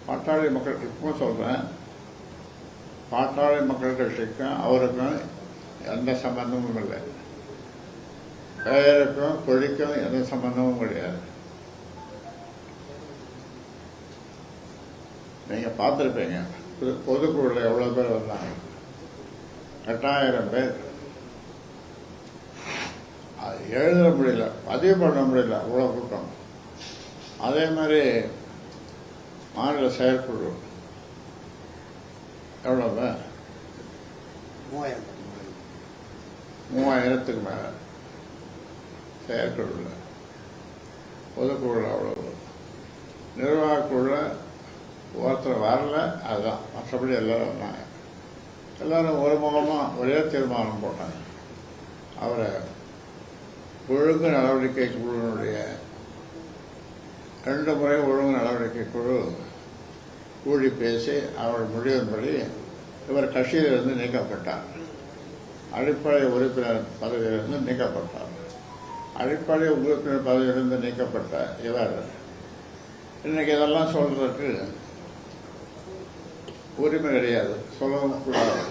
பாட்டாளி மக்கள் இப்போ சொல்கிறேன், பாட்டாளி மக்கள் கட்சிக்கும் அவருக்கும் எந்த சம்பந்தமும் இல்லை. பெயருக்கும் கொடிக்கும் எந்த சம்பந்தமும் கிடையாது. நீங்கள் பார்த்துருப்பீங்க, பொதுக்குழுவில் எவ்வளோ பேர் வந்தாங்க, 8000 பேர். அது எழுத முடியல, பதிவு பண்ண முடியல, அவ்வளோ கூட்டம். அதே மாதிரி மாநில செயற்குழு எவ்வளோ பேர்? 3000க்கு மேலே செயற்குழுவில். பொதுக்குழுவில் அவ்வளோ. நிர்வாகக்குழுல ஒருத்தர் வரல, அதுதான். மற்றபடி எல்லோரும் வந்தாங்க. எல்லோரும் ஒரு முகமாக ஒரே தீர்மானம் போட்டாங்க. அவரை ஒழுங்கு நடவடிக்கை குழுவினுடைய 2 முறை ஒழுங்கு நடவடிக்கை குழு கூடி பேசி அவர் முடிவின்படி இவர் கட்சியிலிருந்து நீக்கப்பட்டார். அடிப்படை உறுப்பினர் பதவியிலிருந்து நீக்கப்பட்டார். அடிப்படை உறுப்பினர் பதவியிலிருந்து நீக்கப்பட்ட இவர் இன்னைக்கு இதெல்லாம் சொல்றதுக்கு உரிமை கிடையாது, சொல்லவும் கூடாது.